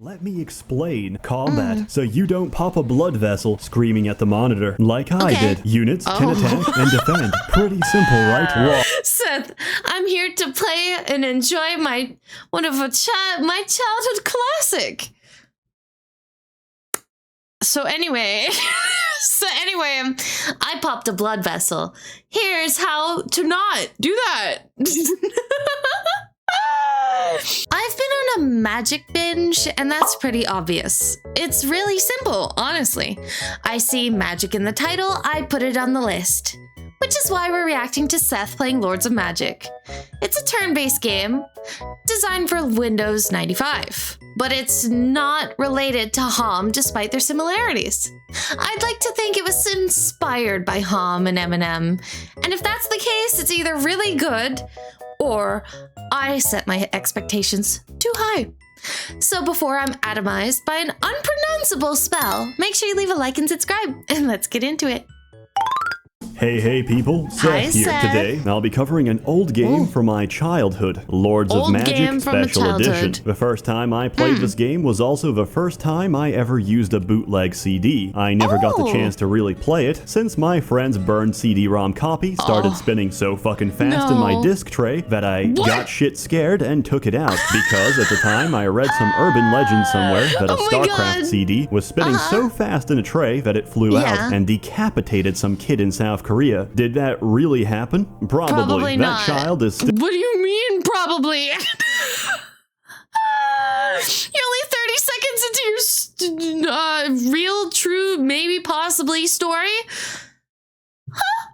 Let me explain combat so you don't pop a blood vessel screaming at the monitor like I did. Units can attack and defend. Pretty simple, right? Seth, I'm here to play and enjoy my childhood classic. So anyway, I popped a blood vessel. Here's how to not do that. I've been on a magic binge, and that's pretty obvious. It's really simple, honestly. I see magic in the title, I put it on the list. Which is why we're reacting to Seth playing Lords of Magic. It's a turn-based game, designed for Windows 95. But it's not related to HOM despite their similarities. I'd like to think it was inspired by HOM and Eminem. And if that's the case, it's either really good, or I set my expectations too high. So before I'm atomized by an unpronounceable spell, make sure you leave a like and subscribe, and let's get into it. Hey people, Seth here. Today, I'll be covering an old game from my childhood, Lords of Magic Special Edition. The first time I played this game was also the first time I ever used a bootleg CD. I never got the chance to really play it, since my friend's burned CD-ROM copy started spinning so fucking fast in my disc tray that I got shit scared and took it out, because at the time I read some urban legend somewhere that a StarCraft CD was spinning so fast in a tray that it flew out and decapitated some kid in South Korea. Did that really happen? Probably not. That child is still— What do you mean, probably? You're only 30 seconds into your real, true, maybe, possibly story? Huh?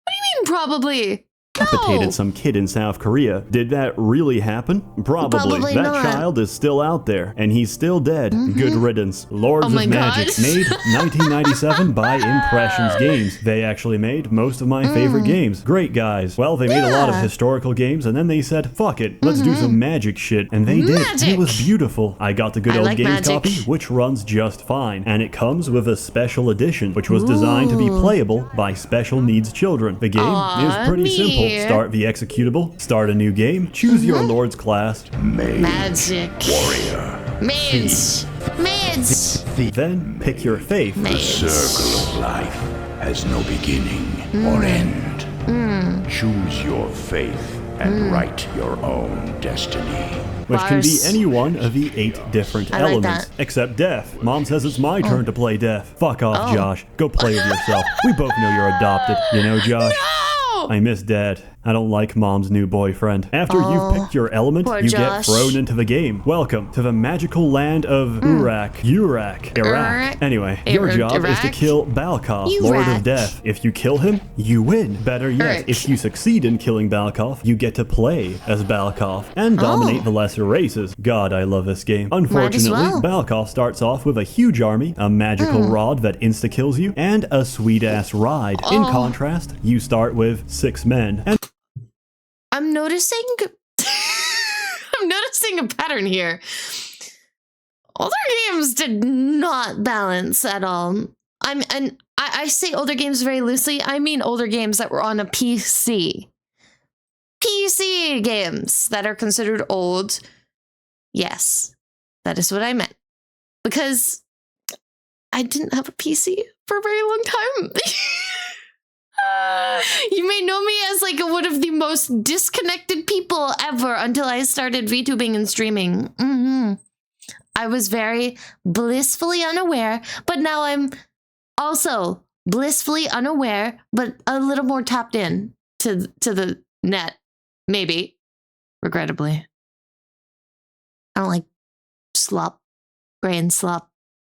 What do you mean, probably? decapitated some kid in South Korea. Did that really happen? Probably that not. Child is still out there, and he's still dead. Good riddance. Lords of Magic, made 1997 by Impressions Games. They actually made most of my favorite games. Great guys. Well, they made a lot of historical games, and then they said, fuck it, let's do some magic shit. And they did. It was beautiful. I got the good old games copy, which runs just fine. And it comes with a special edition, which was designed to be playable by special needs children. The game is pretty simple. Start the executable, start a new game, choose your Lord's class. Magic. Warrior. Mage. Mage. Then pick your faith. The circle of life has no beginning or end. Choose your faith and write your own destiny. Which can be any one of the 8 different elements, except death. Mom says it's my turn to play death. Fuck off, Josh. Go play with yourself. We both know you're adopted. You know, Josh? No! I miss Dad. I don't like Mom's new boyfriend. After you've picked your element, you get thrown into the game. Welcome to the magical land of Iraq. Anyway, your job is to kill Balkov, Lord of Death. If you kill him, you win. Better yet, if you succeed in killing Balkov, you get to play as Balkov and dominate the lesser races. God, I love this game. Unfortunately, Balkov starts off with a huge army, a magical rod that insta-kills you, and a sweet-ass ride. In contrast, you start with 6 men. And I'm noticing a pattern here. Older games did not balance at all. I say older games very loosely. I mean older games that were on a PC. PC games that are considered old. Yes, that is what I meant. Because I didn't have a PC for a very long time. You may know me as like one of the most disconnected people ever until I started VTubing and streaming. I was very blissfully unaware, but now I'm also blissfully unaware, but a little more tapped in to the net. Maybe. Regrettably. I don't like slop. Brain slop.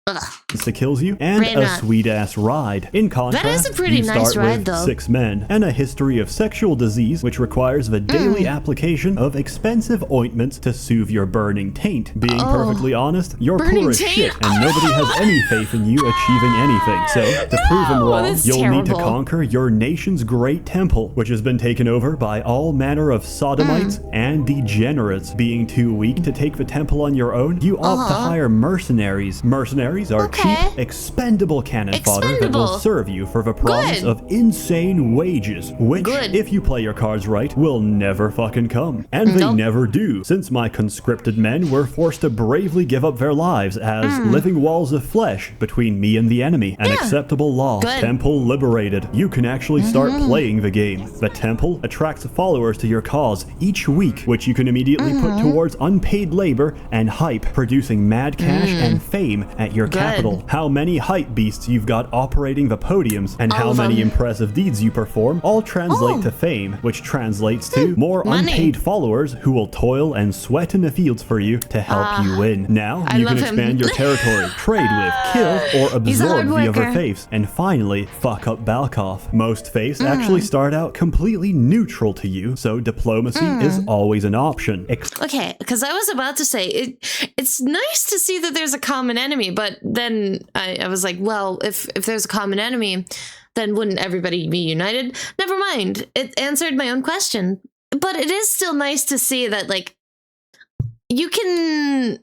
That kills you, and a sweet-ass ride. In contrast, that is a pretty you start nice ride, with though. 6 men, and a history of sexual disease which requires the daily application of expensive ointments to soothe your burning taint. Being perfectly honest, you're poor as shit, and nobody has any faith in you achieving anything. So, to prove them wrong, you'll need to conquer your nation's great temple, which has been taken over by all manner of sodomites and degenerates. Being too weak to take the temple on your own, you opt to hire mercenaries. Mercenaries are cheap, expendable cannon fodder that will serve you for the promise of insane wages, which, if you play your cards right, will never fucking come. And they never do, since my conscripted men were forced to bravely give up their lives as living walls of flesh between me and the enemy. An acceptable law. Temple liberated. You can actually start playing the game. The temple attracts followers to your cause each week, which you can immediately put towards unpaid labor and hype, producing mad cash and fame at your capital. How many hype beasts you've got operating the podiums and how many impressive deeds you perform all translate to fame, which translates to more unpaid followers who will toil and sweat in the fields for you to help you win. Now you can expand your territory, trade with, kill, or absorb the other faiths, and finally fuck up Balkoth. Most faiths actually start out completely neutral to you, so diplomacy is always an option. Okay, because I was about to say, it's nice to see that there's a common enemy, but then I was like, well, if there's a common enemy, then wouldn't everybody be united? Never mind. It answered my own question. But it is still nice to see that, like, you can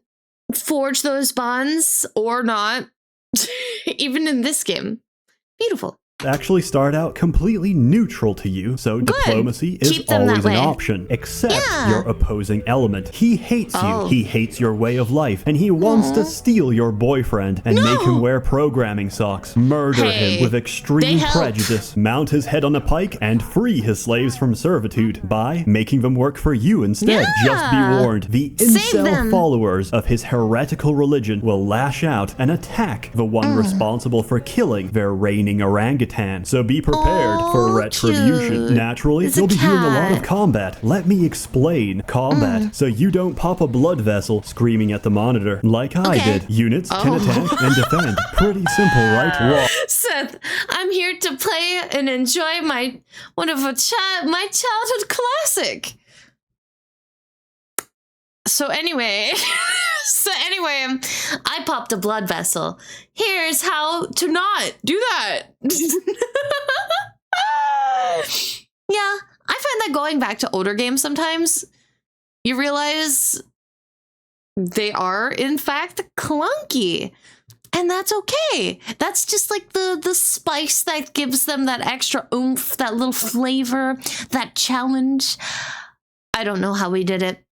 forge those bonds or not, even in this game. Beautiful. Actually start out completely neutral to you, so diplomacy is always an option, except your opposing element. He hates you, he hates your way of life, and he wants to steal your boyfriend and make him wear programming socks, murder him with extreme prejudice, mount his head on a pike, and free his slaves from servitude by making them work for you instead. Just be warned, the incel followers of his heretical religion will lash out and attack the one responsible for killing their reigning orangutan. So be prepared for retribution. Cute. Naturally, you'll be doing a lot of combat. Let me explain combat so you don't pop a blood vessel screaming at the monitor like I did. Units can attack and defend. Pretty simple, right? Seth, I'm here to play and enjoy my childhood classic. So anyway, I popped a blood vessel. Here's how to not do that. Yeah, I find that going back to older games sometimes, you realize they are, in fact, clunky. And that's okay. That's just like the spice that gives them that extra oomph, that little flavor, that challenge. I don't know how we did it.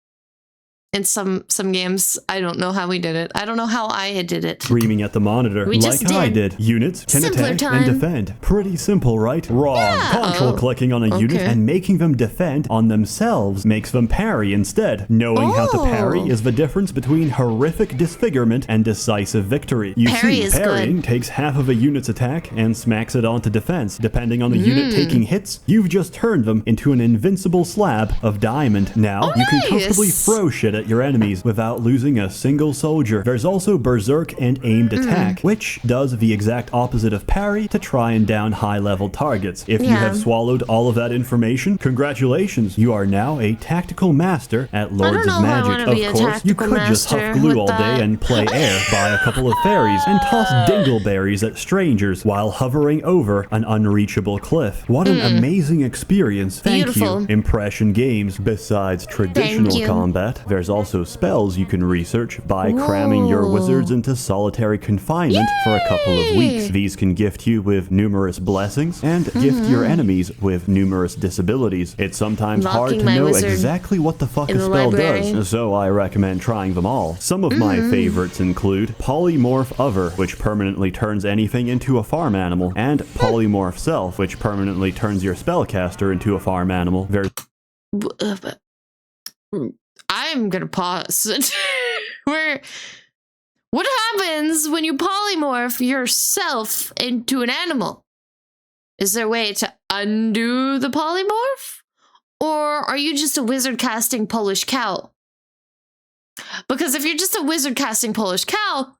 In some games, I don't know how we did it. I don't know how I did it. Screaming at the monitor like I did. Units can attack and defend. Pretty simple, right? Wrong. Yeah. Control clicking on a unit and making them defend on themselves makes them parry instead. Knowing how to parry is the difference between horrific disfigurement and decisive victory. You see, parrying takes half of a unit's attack and smacks it onto defense. Depending on the unit taking hits, you've just turned them into an invincible slab of diamond. Now, you can comfortably throw shit at your enemies without losing a single soldier. There's also berserk and aimed attack, which does the exact opposite of parry to try and down high-level targets. If you have swallowed all of that information, congratulations, you are now a tactical master at Lords of Magic. Of course, you could just huff glue all day and play air, buy a couple of fairies, and toss dingleberries at strangers while hovering over an unreachable cliff. What an amazing experience. Thank you, Impression Games. Besides traditional combat, there's also spells you can research by cramming your wizards into solitary confinement for a couple of weeks. These can gift you with numerous blessings and gift your enemies with numerous disabilities. It's sometimes hard to know exactly what the fuck a spell does, so I recommend trying them all. Some of my favorites include Polymorph Other, which permanently turns anything into a farm animal, and Polymorph Self, which permanently turns your spellcaster into a farm animal. I'm gonna pause. What happens when you polymorph yourself into an animal? Is there a way to undo the polymorph? Or are you just a wizard casting Polish cow? Because if you're just a wizard casting Polish cow,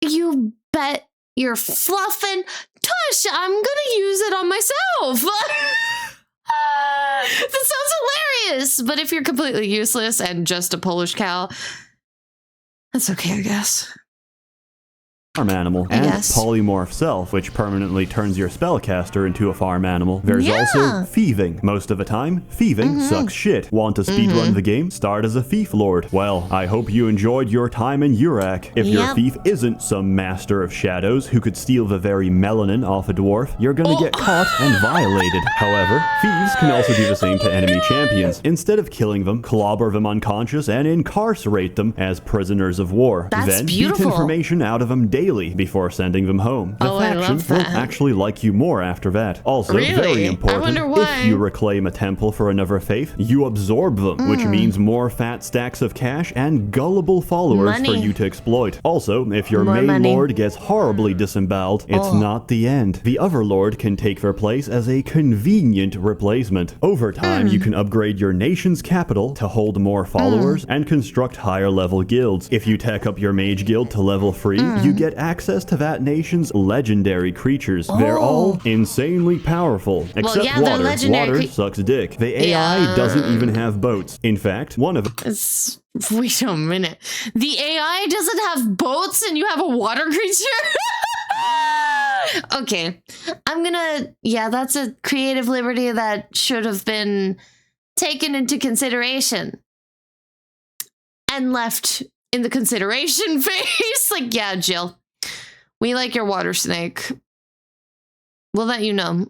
you bet you're fluffing. Tush, I'm gonna use it on myself. That sounds hilarious. But if you're completely useless and just a Polish cow, that's okay, I guess. farm animal, and polymorph self, which permanently turns your spellcaster into a farm animal. There's also thieving. Most of the time, thieving sucks shit. Want to speedrun the game? Start as a thief lord. Well, I hope you enjoyed your time in Urak. If your thief isn't some master of shadows who could steal the very melanin off a dwarf, you're gonna get caught and violated. However, thieves can also do the same to enemy champions. Instead of killing them, clobber them unconscious and incarcerate them as prisoners of war. Then beat information out of them daily before sending them home. The faction will actually like you more after that. Also, very important, if you reclaim a temple for another faith, you absorb them, which means more fat stacks of cash and gullible followers for you to exploit. Also, if your main lord gets horribly disemboweled, it's not the end. The other lord can take their place as a convenient replacement. Over time, you can upgrade your nation's capital to hold more followers and construct higher level guilds. If you tech up your mage guild to level 3, you get access to that nation's legendary creatures. They're all insanely powerful, except water. Water sucks dick. The AI doesn't even have boats. In fact, one of wait a minute. The AI doesn't have boats and you have a water creature? Okay. That's a creative liberty that should have been taken into consideration and left in the consideration phase. Like, yeah, Jill, we like your water snake. We'll let you know.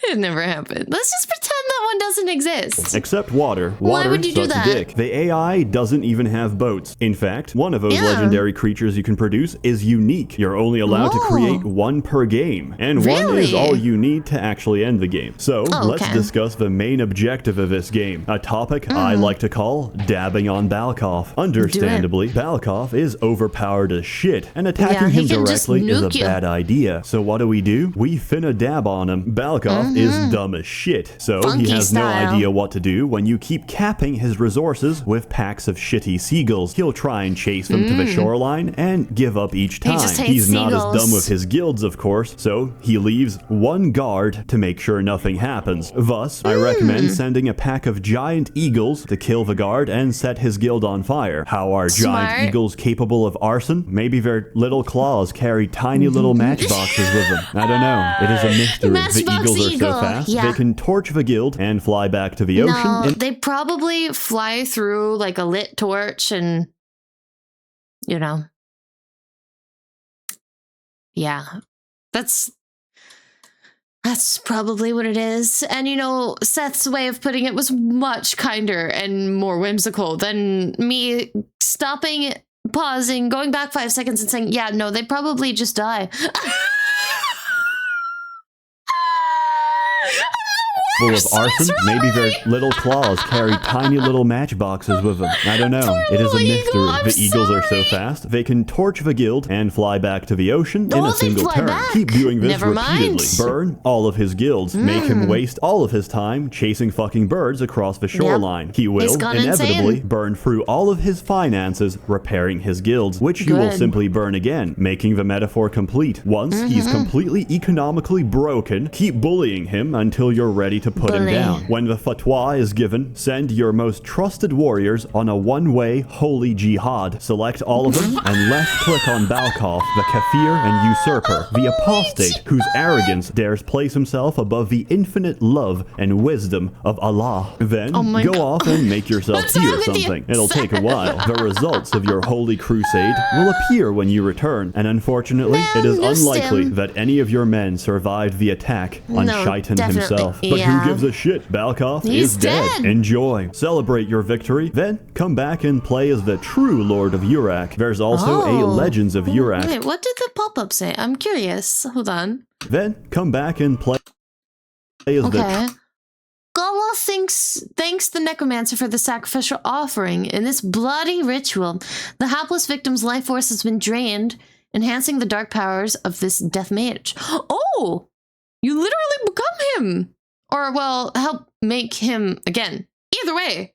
It never happened. Let's just pretend that one doesn't exist. Except water. Why would you do that? Dick. The AI doesn't even have boats. In fact, one of those legendary creatures you can produce is unique. You're only allowed to create one per game. And one is all you need to actually end the game. So let's discuss the main objective of this game. A topic I like to call dabbing on Balkov. Understandably, Balkov is overpowered as shit, and attacking him directly is a bad idea. So what do? We finna dab on him. Balkov is dumb as shit, so he has no idea what to do when you keep capping his resources with packs of shitty seagulls. He'll try and chase them to the shoreline and give up each time. He's not as dumb with his guilds, of course, so he leaves one guard to make sure nothing happens. Thus, I recommend sending a pack of giant eagles to kill the guard and set his guild on fire. How are giant eagles capable of arson? Maybe their little claws carry tiny little matchboxes with them. I don't know. It is a mystery. The eagles are so fast, they can torch the guild and fly back to the ocean. No, they probably fly through like a lit torch and, you know. Yeah, that's probably what it is. And, you know, Seth's way of putting it was much kinder and more whimsical than me stopping, pausing, going back 5 seconds and saying, yeah, no, they probably just die. Full of arson, maybe their little claws carry tiny little matchboxes with them. I don't know. It is a mystery. The eagles are so fast, they can torch the guild and fly back to the ocean in a single turn. Keep doing this repeatedly. Burn all of his guilds. Make him waste all of his time chasing fucking birds across the shoreline. He will inevitably burn through all of his finances repairing his guilds, which you will simply burn again, making the metaphor complete. Once he's completely economically broken, keep bullying him until you're ready to put him down. When the fatwa is given, send your most trusted warriors on a one-way holy jihad. Select all of them and left-click on Balkov, the kafir and usurper, the apostate whose arrogance dares place himself above the infinite love and wisdom of Allah. Then go off and make yourself hear something. It'll take a while. The results of your holy crusade will appear when you return, and unfortunately, it is unlikely that any of your men survived the attack on Shaitan himself. But who gives a shit? Balkov is dead. Enjoy. Celebrate your victory. Then come back and play as the true Lord of Urak. There's also a Legends of Urak. Wait, what did the pop-up say? I'm curious. Hold on. Then come back and play as the Gala thanks the necromancer for the sacrificial offering. In this bloody ritual, the hapless victim's life force has been drained, enhancing the dark powers of this death mage. Oh! You literally become him! Or, well, help make him again. Either way,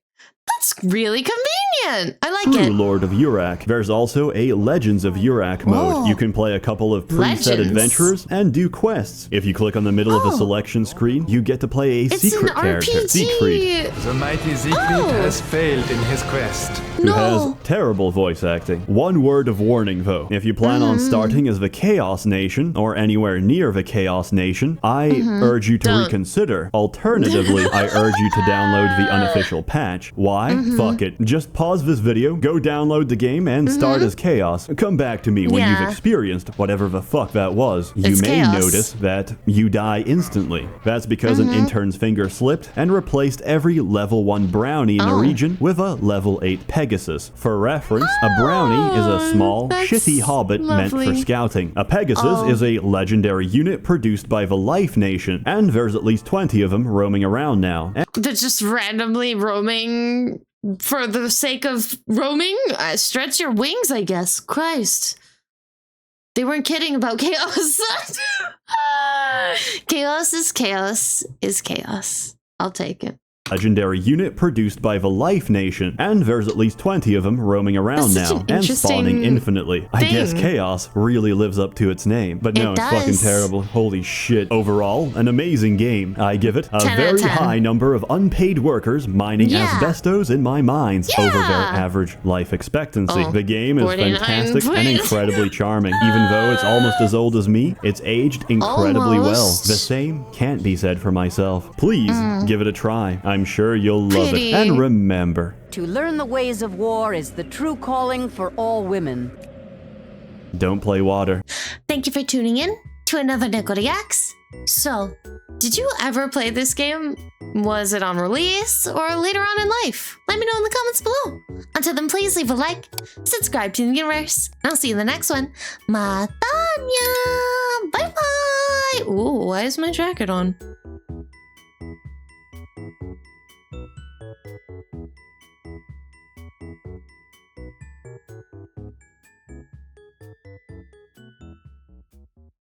That's really convenient. I like True it. Lord of Urak. There's also a Legends of Urak mode. Oh. You can play a couple of preset Legends. adventures and do quests. If you click on the middle of the selection screen, you get to play a It's secret an character, RPG. Siegfried, The mighty Siegfried has failed in his quest. who No. has terrible voice acting. One word of warning though. If you plan on starting as the Chaos Nation or anywhere near the Chaos Nation, I urge you to Don't. reconsider. Alternatively, I urge you to download the unofficial patch. Why? Fuck it. Just pause this video, go download the game, and start as Chaos. Come back to me when Yeah. you've experienced whatever the fuck that was. You It's may chaos. notice that you die instantly. That's because an intern's finger slipped and replaced every level 1 brownie in the region with a level 8 Pegasus. For reference, a brownie is a small, that's shitty hobbit meant for lovely. scouting. A Pegasus is a legendary unit produced by the Life Nation, and there's at least 20 of them roaming around now. They're just randomly roaming for the sake of roaming? Stretch your wings, I guess. Christ. They weren't kidding about chaos. Chaos is chaos is chaos. I'll take it. Legendary unit produced by the Life Nation, and there's at least 20 of them roaming around That's such now an and spawning interesting infinitely. I guess thing. Chaos really lives up to its name, but no, It it's fucking does. terrible. Holy shit. Overall, an amazing game. I give it a 10 out of very 10. high number of unpaid workers mining Yeah. asbestos in my mines over their Yeah. average life expectancy. Oh, The game is 49 fantastic and points. incredibly charming. Even though it's almost as old as me, it's aged incredibly well. Almost. The same can't be said for myself. Please give it a try. I'm sure you'll love Pretty. it. And remember, To learn the ways of war is the true calling for all women. don't play water. Thank you for tuning in to another Neko Reacts. So, did you ever play this game? Was it on release or later on in life? Let me know in the comments below. Until then, please leave a like, subscribe to the universe, and I'll see you in the next one. Matanya! Bye-bye! Ooh, why is my jacket on?